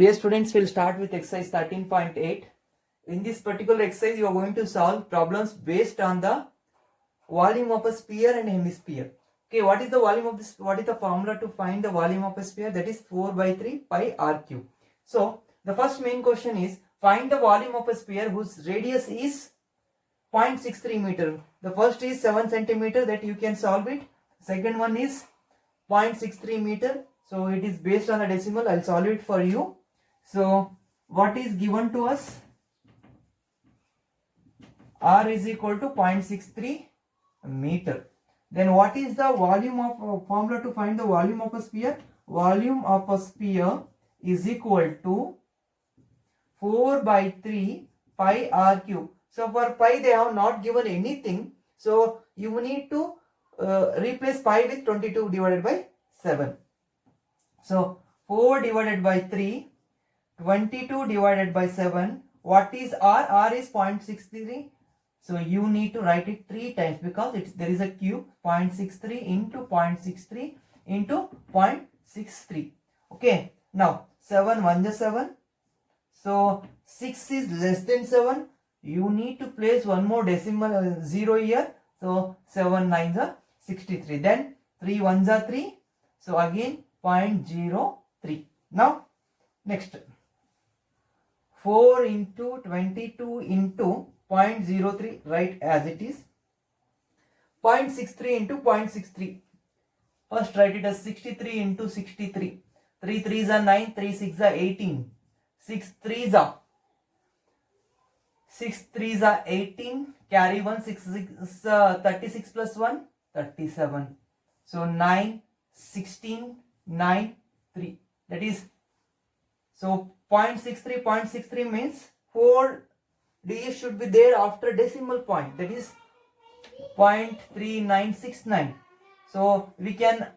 Dear students, we'll start with exercise 13.8. In this particular exercise, you are going to solve problems based on the volume of a sphere and hemisphere. Okay, what is the volume of this? What is the formula to find the volume of a sphere? That is 4 by 3 pi r cube. So, the first main question is find the volume of a sphere whose radius is 0.63 meter. The first is 7 centimeter, that you can solve it. Second one is 0.63 meter. So, it is based on the decimal. I'll solve it for you. So, what is given to us? R is equal to 0.63 meter. Then what is the volume of formula to find the volume of a sphere? Volume of a sphere is equal to 4 by 3 pi r cube. So for pi they have not given anything. So you need to replace pi with 22 divided by 7. So 4 divided by 3, 22 divided by 7. What is r? R is 0.63. So you need to write it 3 times because there is a cube. 0.63 into 0.63 into 0.63. Okay. Now 7 1 is 7. So 6 is less than 7. You need to place one more decimal 0 here. So 7 9 is 63. Then 3 1s are 3. So again 0.03. Now next 4 into 22 into 0.03, write as it is. 0.63 into 0.63. First write it as 63 into 63. 3 3s are 9, 3 6 are 18. 6 3s are 18. Carry 1, 6 6 36 plus 1, 37. So 9, 16, 9, 3. That is, so 0.63 means 4 digits should be there after decimal point. That is 0.3969. So we can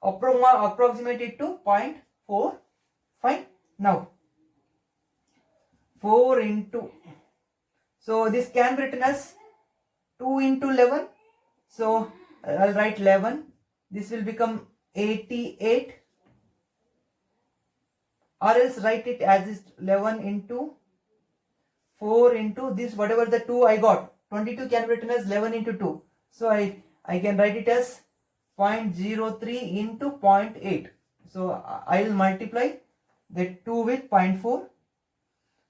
approximate it to 0.4. Fine. Now 4 into, so this can be written as 2 into 11. So I'll write 11. This will become 88. Or else write it as is 11 into 4 into this, whatever the 2 I got. 22 can be written as 11 into 2. So I can write it as 0.03 into 0.8. So I will multiply the 2 with 0.4.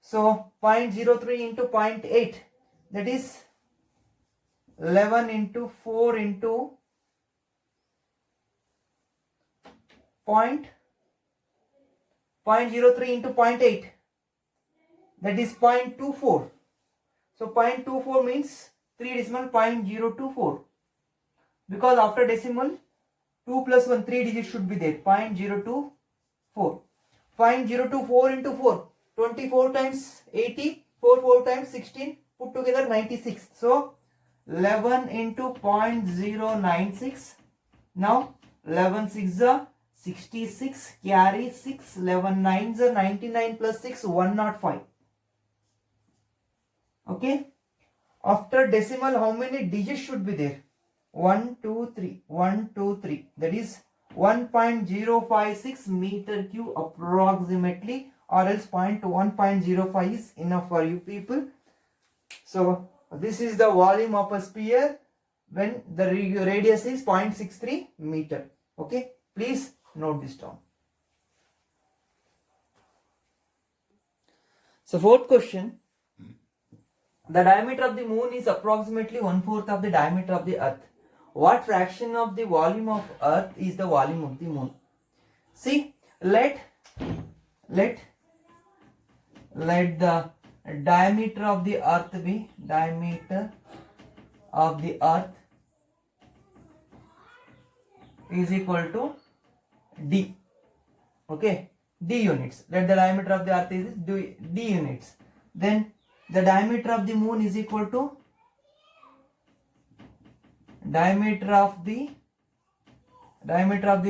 So 0.03 into 0.8, that is 11 into 4 into 0.03 into 0.8, that is 0.24. So 0.24 means 3 decimal 0.024, because after decimal 2 plus 1, 3 digits should be there. 0.024. 0.024 into 4, 24 times 80, 4 times 16, put together 96. So 11 into 0.096. Now 11 6 are 66, carry 6, 11 9s are 99 plus 6, 105. Okay. After decimal, how many digits should be there? 1 2 3, 1 2 3. That is 1.056 meter cube approximately, or else 1.05 is enough for you people. So this is the volume of a sphere when the radius is 0.63 meter. Okay, please note this down. So fourth question. The diameter of the moon is approximately 1/4 of the diameter of the earth. What fraction of the volume of earth is the volume of the moon? See, let the diameter of the earth be, diameter of the earth is equal to d. Okay, d units. Let the diameter of the earth is d units. Then the diameter of the moon is equal to diameter of the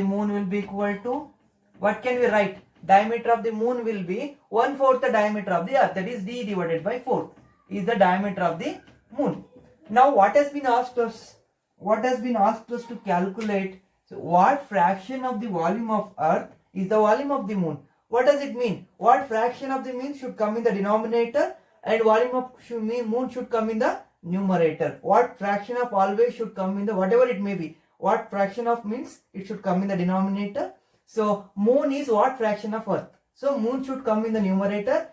moon will be equal to, what can we write? Diameter of the moon will be 1/4 the diameter of the earth, that is d divided by 4 is the diameter of the moon. Now what has been asked us? To calculate, so what fraction of the volume of earth is the volume of the moon? What does it mean? What fraction of the mean should come in the denominator and volume of moon should come in the numerator? What fraction of always should come in the, whatever it may be, what fraction of means it should come in the denominator. So moon is what fraction of earth? So moon should come in the numerator,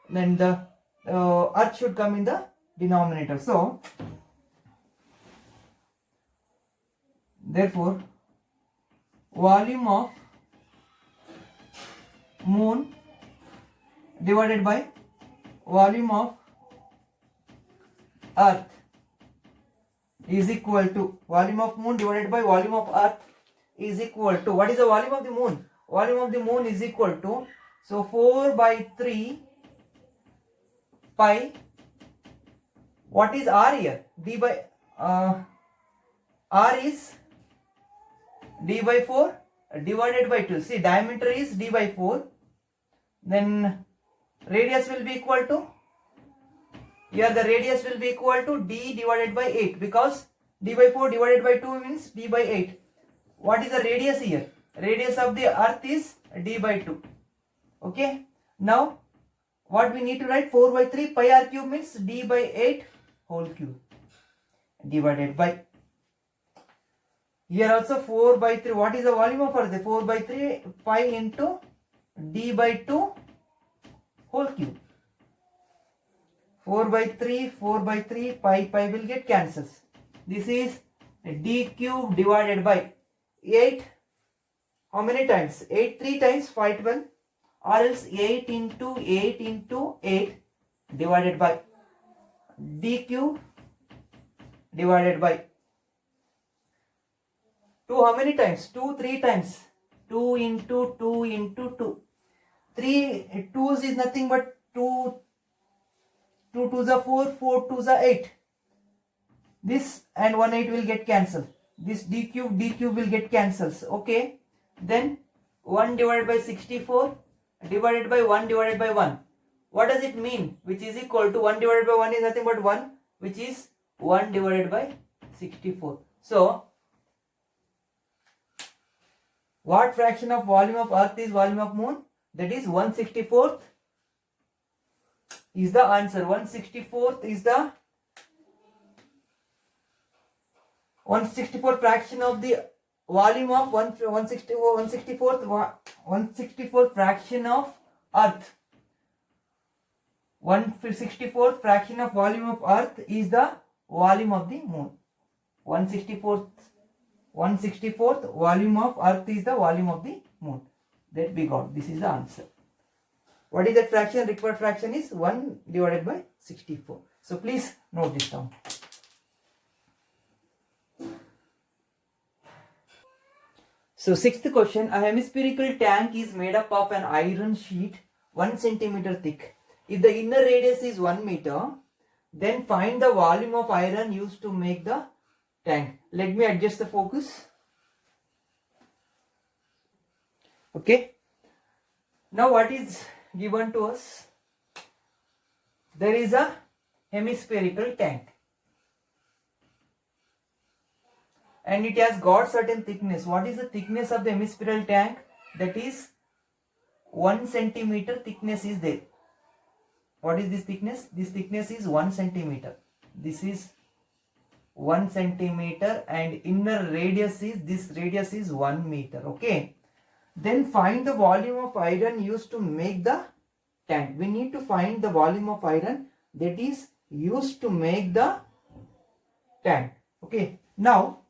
then the earth should come in the denominator. So therefore volume of moon divided by volume of earth is equal to, volume of moon divided by volume of earth is equal to, what is the volume of the moon? Volume of the moon is equal to, so 4 by 3 pi, what is r here? D by r is d by 4 divided by 2. See, diameter is d by 4, then radius will be equal to, here the radius will be equal to d divided by 8, because d by 4 divided by 2 means d by 8. What is the radius here? Radius of the earth is d by 2. Okay. Now what we need to write? 4 by 3 pi r cube means d by 8 whole cube divided by, here also 4 by 3. What is the volume of earth? 4 by 3 pi into d by 2 whole cube. 4 by 3 pi will get cancels. This is d cube divided by 8. How many times? 8 3 times 5 12, or else 8 into 8 divided by d cube divided by 2. How many times? 2 3 times. 2 into 2 into 2. 3 2's is nothing but 2 2's are 4, 4 2's are 8. This and 1 8 will get cancelled. This d cube will get cancels. Okay. Then 1 divided by 64 divided by 1 divided by 1. What does it mean? Which is equal to 1 divided by 1 is nothing but 1, which is 1 divided by 64. So what fraction of volume of earth is volume of moon? That is 1/64th is the answer. 1/64th is the 1/64th fraction of the volume of 1/64th fraction of earth. 1/64th fraction of volume of earth is the volume of the moon. 1/64th volume of earth is the volume of the moon. That we got. This is the answer. What is that fraction? Required fraction is 1 divided by 64. So please note this down. So sixth question, a hemispherical tank is made up of an iron sheet 1 centimeter thick. If the inner radius is 1 meter, then find the volume of iron used to make the tank. Let me adjust the focus. Okay. Now what is given to us? There is a hemispherical tank. And it has got certain thickness. What is the thickness of the hemispherical tank? That is 1 centimeter thickness is there. What is this thickness? This thickness is 1 centimeter. This is 1 centimeter and inner radius is, this radius is 1 meter. Okay. Then find the volume of iron used to make the tank. We need to find the volume of iron that is used to make the tank. Okay. Now,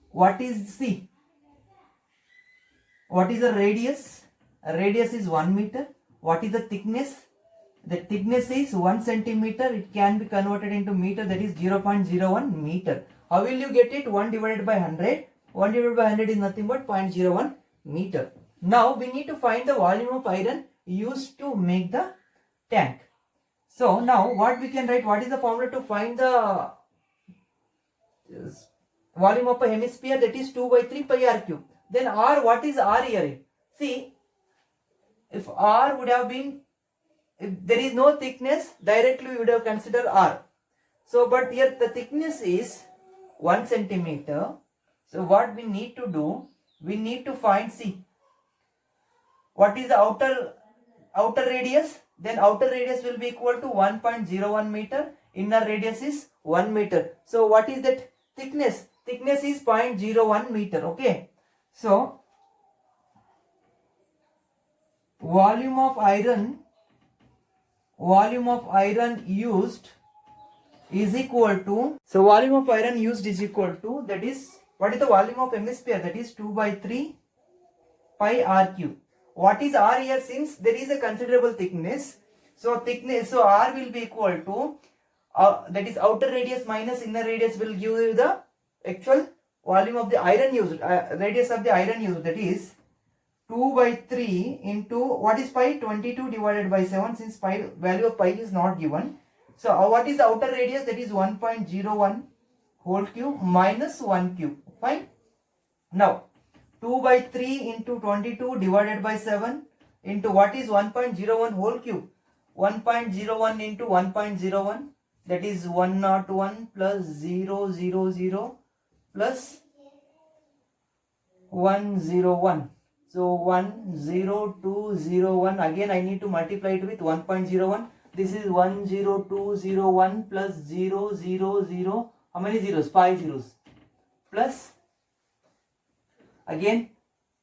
what is the radius? A radius is 1 meter. What is the thickness? The thickness is 1 centimeter. It can be converted into meter, that is 0.01 meter. How will you get it? 1 divided by 100. 1 divided by 100 is nothing but 0.01 meter. Now we need to find the volume of iron used to make the tank. So now what we can write? What is the formula to find the volume of a hemisphere? That is 2 by 3 pi r cube. Then r, what is r here? See, if r would have been, if there is no thickness, directly we would have considered r. So but here the thickness is 1 centimeter. So what we need to do, we need to find, see, What is the outer radius? Then outer radius will be equal to 1.01 meter. Inner radius is 1 meter. So what is that thickness? Thickness is 0.01 meter. Okay. So volume of iron used is equal to, so volume of iron used is equal to, that is, what is the volume of hemisphere? That is 2 by 3 pi r cube. What is r here? Since there is a considerable thickness, so r will be equal to that is outer radius minus inner radius will give you the actual volume of the iron used, radius of the iron used, that is 2 by 3 into, what is pi? 22 divided by 7, since pi, value of pi is not given. So what is the outer radius? That is 1.01 whole cube minus 1 cube. Fine. Now 2 by 3 into 22 divided by 7 into, what is 1.01 whole cube? 1.01 into 1.01, that is 101 plus 000 plus 101. So 10201, again I need to multiply it with 1.01. This is 10201 plus 000, how many zeros? 5 zeros, plus again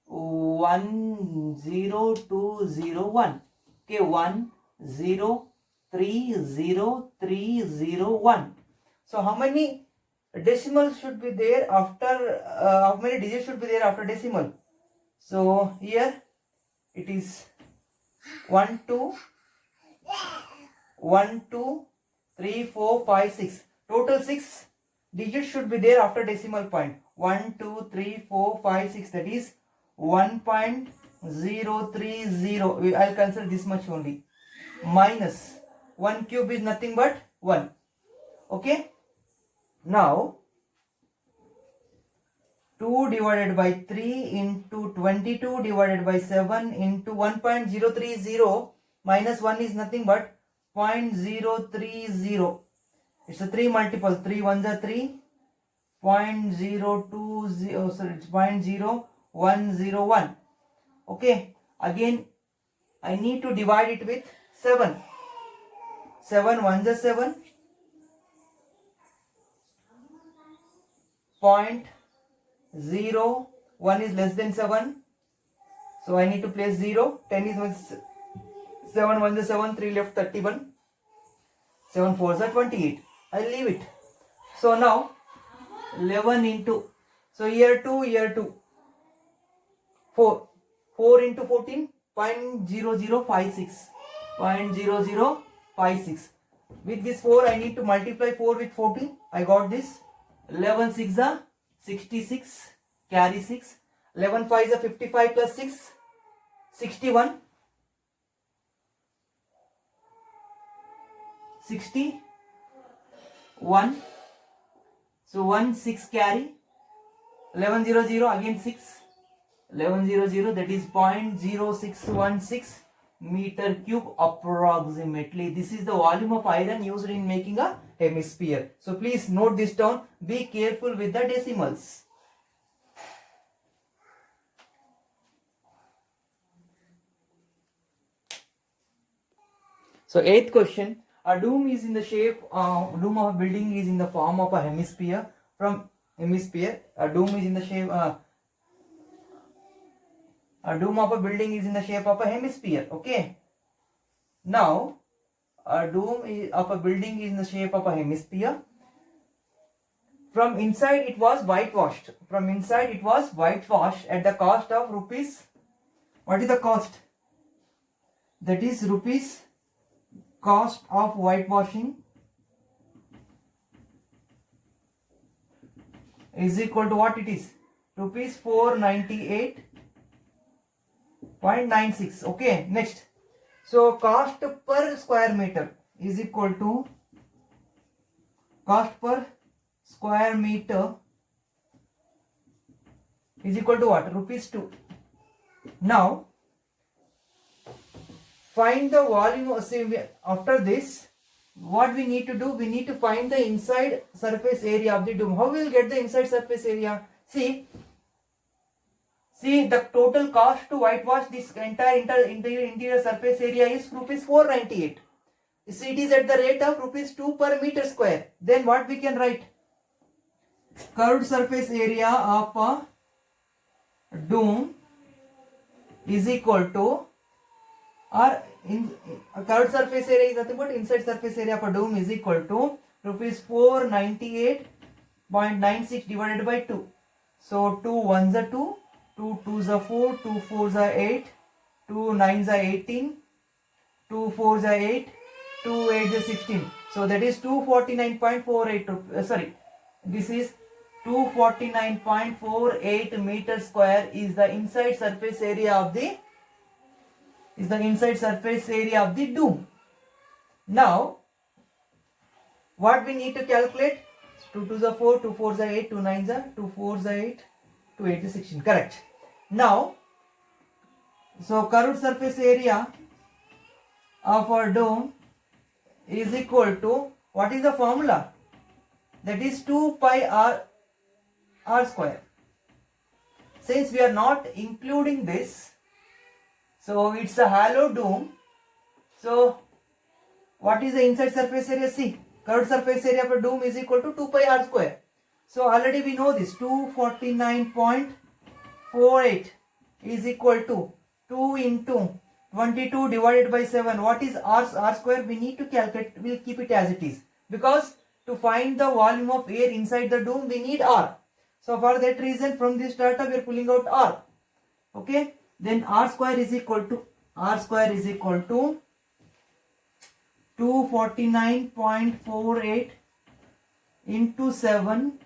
10201. Okay, 103031. So how many decimals should be there after, how many digits should be there after decimal? So here it is 1 2 3 4 5 6. Total 6 digits should be there after decimal point. 1 2 3 4 5 6, that is 1.030. I'll consider this much only. Minus 1 cube is nothing but 1. Okay. Now 2 divided by 3 into 22 divided by 7 into 1.030 minus 1 is nothing but 0.030. It's a 3 multiple. 3 ones are 3. 0.020, sorry, it's 0.0101. Okay. Again, I need to divide it with 7. 7 ones are 7. 0.01 is less than 7. So I need to place 0. 10 is 7 1 is 7, 3 left 31. 7 4s are 28. I'll leave it. So now 11 into, so here 2, 4. 4 into 14, 0.0056. 0.0056. With this 4, I need to multiply 4 with 14. I got this. 11 6 are 66. Carry 6. 11 5 are 55 plus 6. 61. 61. So 1 6 carry. 11 0 0 again 6. 11 0 0, that is 0.0616 meter cube approximately. This is the volume of iron used in making a hemisphere. So please note this down. Be careful with the decimals. So 8th question. A dome is in the shape, dome of a building is in the form of a hemisphere. From hemisphere, a dome is in the shape, a dome of a building is in the shape of a hemisphere. Okay. Now, a dome of a building is in the shape of a hemisphere. From inside it was whitewashed. From inside it was whitewashed at the cost of rupees. What is the cost? That is rupees. Cost of whitewashing is equal to what it is? Rupees 498.96. Okay, next. So cost per square meter is equal to cost per square meter is equal to what? Rupees 2. Now find the volume. After this, what we need to do? We need to find the inside surface area of the dome. How we will get the inside surface area? See, See, the total cost to whitewash this entire interior surface area is rupees 498. See, it is at the rate of rupees 2 per meter square. Then what we can write? Curved surface area of a dome is equal to, or in curved surface area is nothing but inside surface area of a dome is equal to rupees 498.96 divided by 2. So 2 ones are 2, 2 twos are 4, 2 fours are 8, 2 nines are 18, 2 fours are 8, 2 8 is 16. So that is 249.48. Sorry, this is 249.48 meter square is the inside surface area of the dome. Now what we need to calculate? 2 2s are 4, 2 4s are 8, 2 9s are 2 4s are 8, 2 8 is 16. Correct. Now, so curved surface area of our dome is equal to, what is the formula? That is 2 pi r square. Since we are not including this, so it's a hollow dome. So what is the inside surface area? See, curved surface area of a dome is equal to 2 pi r square. So already we know this, 249.48 is equal to 2 into 22 divided by 7. What is r square? We need to calculate. We'll keep it as it is, because to find the volume of air inside the dome we need r. So for that reason, from this data we are pulling out r. Okay, then r square is equal to 249.48 into 7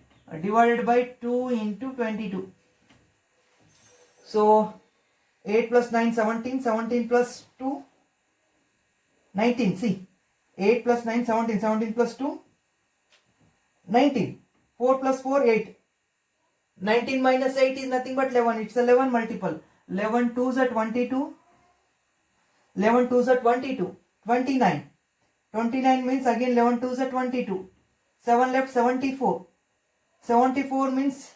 divided by 2 into 22. So 8 plus 9 17, 17 plus 2 19. See, 8 plus 9 17, 17 plus 2 19, 4 plus 4 8, 19 minus 8 is nothing but 11. It's 11 multiple. 11 2s are 22, 11 2s are 22, 29. 29 means again 11 2s are 22. 7 left, 74. 74 means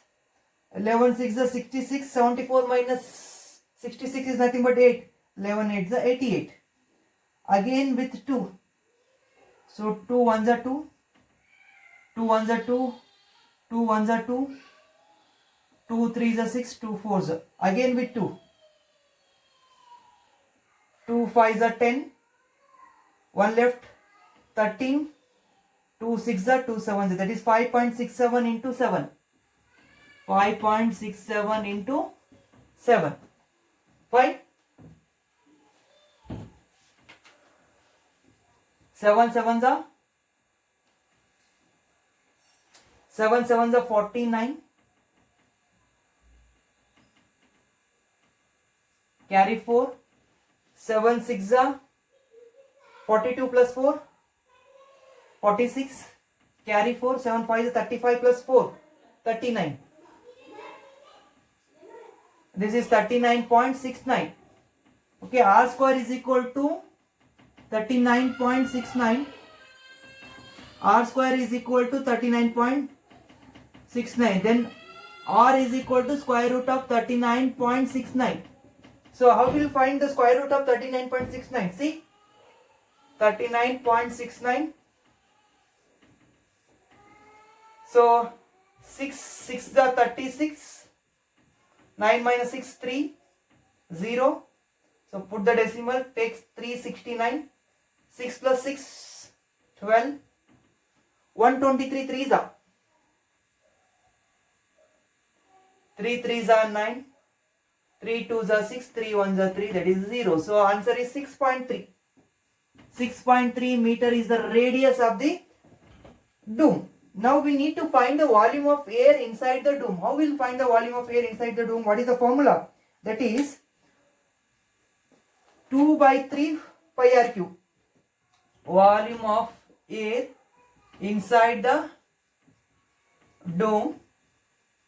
11 6 is 66. 74 minus 66 is nothing but 8. 11 8 is 88. Again with 2. So 2 1s are 2. 2 1s are 2. 2 1s are 2. 2 3s are 6. 2 4s are. Again with 2. 2 5s are 10. 1 left, 13. 2 6 are 2 7s. That is 5.67 into 7. 5.67 into 7. Fine. 7 7s are 49. Carry 4. 7 6 are 42 plus 4. 46. Carry 4. 7 5 is 35 plus 4. 39. This is 39.69. Okay, r square is equal to 39.69. R square is equal to 39.69. Then r is equal to square root of 39.69. So how will you find the square root of 39.69? See, 39.69. So 6 6 is 36. 9 minus 6 3 0. So put the decimal, takes 369. 6 plus 6 12. 123 3s are 3 3s are 9. 3 2s are 6. 3 1s are 3. That is 0. So answer is 6.3. 6.3 meter is the radius of the dome. Now we need to find the volume of air inside the dome. How will we find the volume of air inside the dome? What is the formula? That is 2 by 3 pi r cube. Volume of air inside the dome.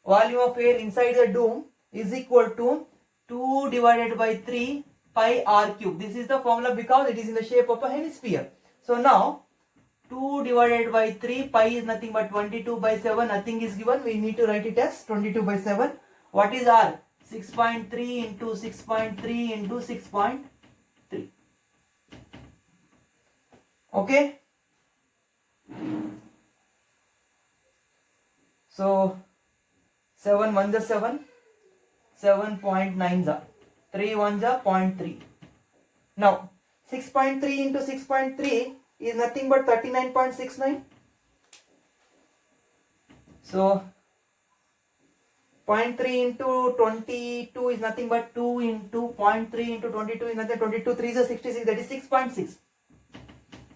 Volume of air inside the dome is equal to 2 divided by 3 pi r cube. This is the formula because it is in the shape of a hemisphere. So now 2 divided by 3 pi is nothing but 22 by 7. Nothing is given. We need to write it as 22 by 7. What is r? 6.3 into 6.3 into 6.3. Okay. So 7 1 is 7, 7.9 is 3 1 is 0.3. Now 6.3 into 6.3 is nothing but 39.69. So 0.3 into 22 is nothing but 2 into 0.3 into 22 is nothing. 22 3 is 66, that is 6.6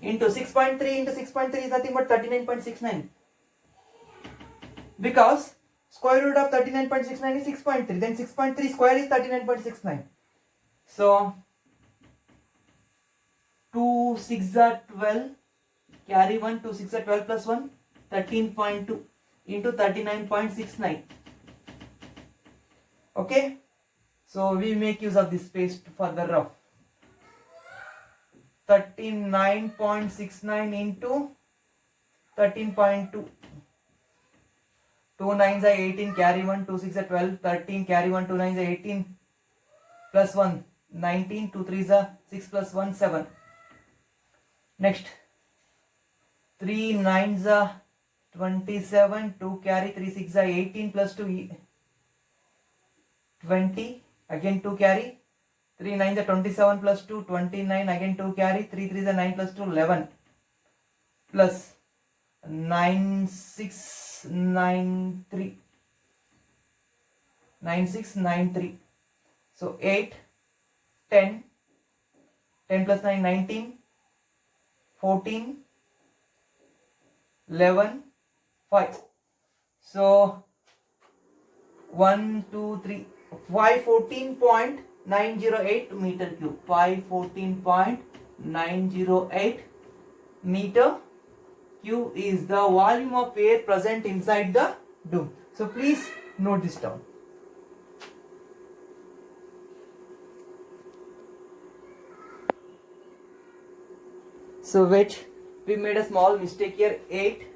into 6.3 into 6.3 is nothing but 39.69. Because square root of 39.69 is 6.3, then 6.3 square is 39.69. So 2 6 are 12, carry 1, 2 6 are 12 plus 1, 13.2 into 39.69. Okay, so we make use of this space to further rough. 39.69 into 13.2. 2 9s are 18, carry 1, 2 6 are 12, 13, carry 1, 2 9s are 18, plus 1, 19, 2 3s are 6 plus 1, 7. Next, 3 9s are 27, 2 carry, 3 6 are 18, plus 2, 20, again 2 carry, 3 9s are 27, plus 2, 29, again 2 carry, 3 3s are 9, plus 2, 11, plus 9 6 9 3, 9 6 9 3. So 8, 10, 10 plus 9 19, 14, 11, 5. So 1 2 3 514.908 meter cube. 514.908 meter cube is the volume of air present inside the dome. So please note this down. So wait, we made a small mistake here. 8,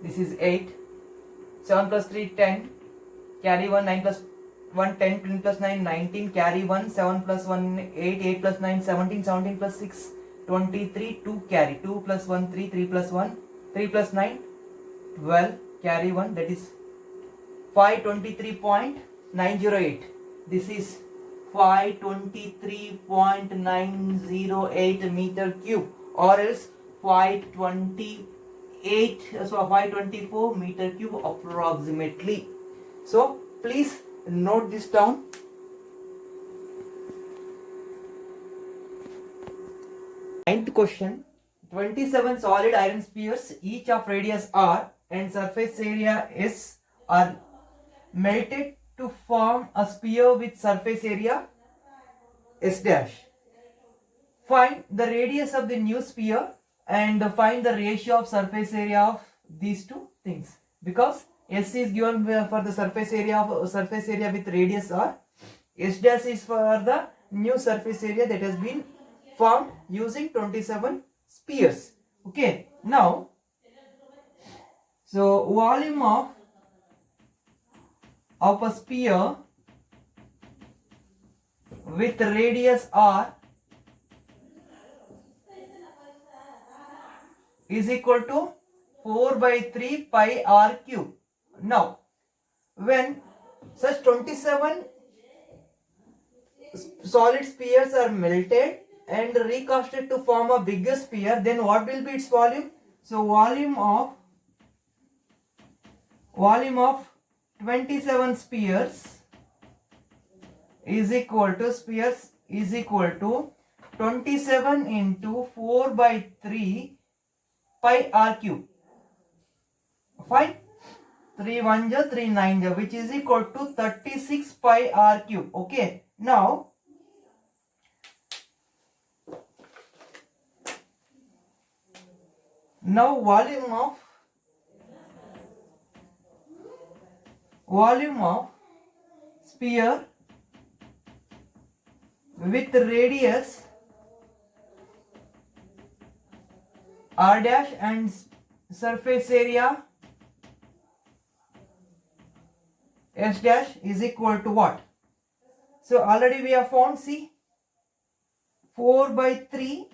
this is 8, 7 plus 3 10, carry 1, 9 plus 1 10, 10 plus 9 19, carry 1, 7 plus 1 8, 8 plus 9 17, 17 plus 6 23, 2 carry, 2 plus 1 3, 3 plus 1 3 plus 9 12, carry 1, that is 523.908. This is 523.908 meter cube, or else 524 meter cube approximately. So please note this down. Ninth question, 27 solid iron spheres, each of radius r and surface area s, are melted to form a sphere with surface area s dash. Find the radius of the new sphere and find the ratio of surface area of these two things. Because s is given for the surface area with radius r, s dash is for the new surface area that has been formed using 27 spheres. Okay, now so volume of a sphere with radius r is equal to 4 by 3 pi r cube. Now when such 27 solid spheres are melted and recasted to form a bigger sphere, then what will be its volume? So volume of 27 spheres is equal to 27 into 4 by 3 pi r cube. Fine. 3 1 ja 3 9 ja, which is equal to 36 pi r cube. Okay. Now volume of sphere with radius r dash and surface area S dash is equal to what? So already we have found, see, 4 by 3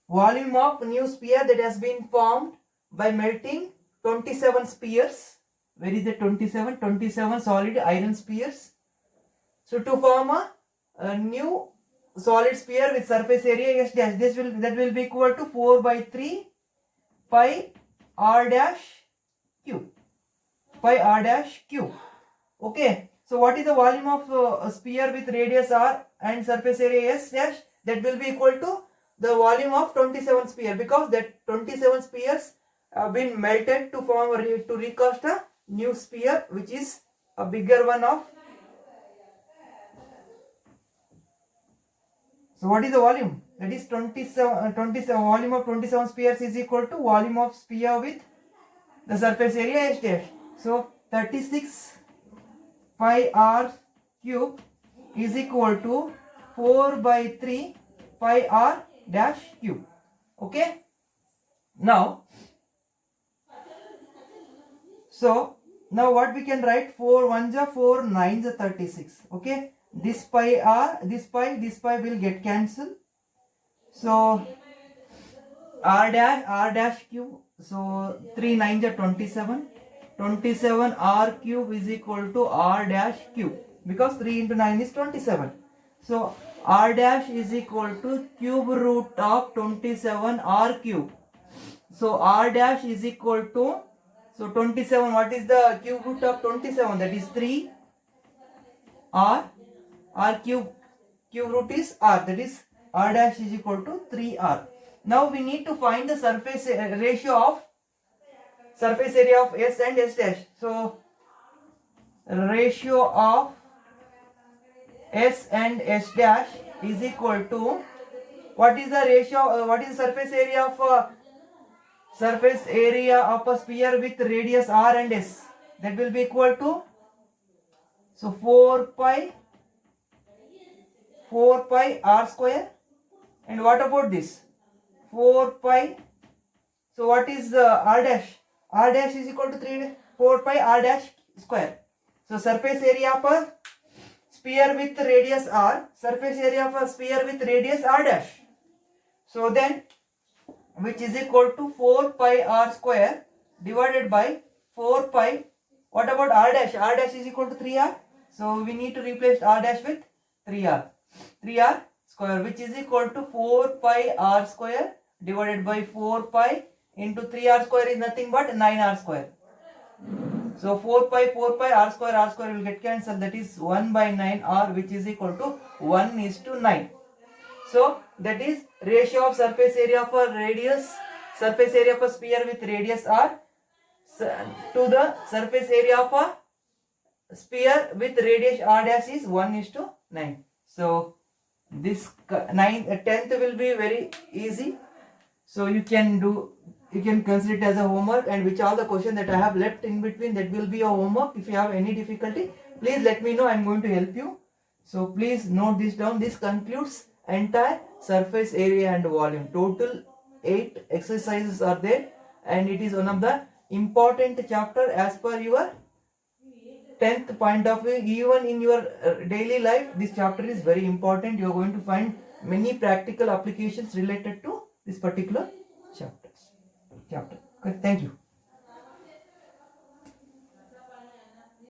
volume of new sphere that has been formed by melting 27 spheres. Where is the 27? 27 solid iron spheres. So to form a new solid sphere with surface area S dash, that will be equal to 4 by 3 pi r dash cube. Pi r dash cube. Okay. So what is the volume of a sphere with radius r and surface area S dash? That will be equal to the volume of 27 sphere, because that 27 spheres have been melted to form to recast a new sphere which is a bigger one of. So what is the volume? That is 27 volume of 27 spheres is equal to volume of sphere with the surface area S dash. So 36 pi r cube is equal to 4 by 3 pi r dash cube. Okay. Now, so now what we can write? 4 1s are 4, 9s are 36. Okay. This pi r, this pi will get cancelled. So r dash cube. So 3 9s are 27. 27 r cube is equal to r dash cube, because 3 into 9 is 27. So r dash is equal to cube root of 27 r cube. So r dash is equal to, so 27, what is the cube root of 27? That is 3 r cube root is r, that is r dash is equal to 3r. Now we need to find the surface ratio of surface area of S and S dash. So ratio of S and S dash is equal to, what is the ratio, what is the surface area of a sphere with radius r and s? That will be equal to, so 4 pi r square. And what about this? 4 pi. So what is r dash? R dash is equal to 4 pi r dash square. So surface area of a sphere with radius r, surface area of a sphere with radius r dash. So then, which is equal to 4 pi r square divided by 4 pi. What about r dash? R dash is equal to 3r. So we need to replace r dash with 3r. 3r square, which is equal to 4 pi r square divided by 4 pi into 3r square is nothing but 9r square. So 4 pi r square will get cancelled. That is 1 by 9r, which is equal to 1:9. So that is ratio of surface area of a radius, surface area of a sphere with radius r to the surface area of a sphere with radius r dash is 1:9. So this 10th will be very easy. So you can consider it as a homework, and which all the questions that I have left in between, that will be a homework. If you have any difficulty, please let me know. I am going to help you. So please note this down. This concludes entire surface area and volume. Total 8 exercises are there, and it is one of the important chapter as per your 10th point of view. Even in your daily life, this chapter is very important. You are going to find many practical applications related to this particular chapter. Okay, thank you.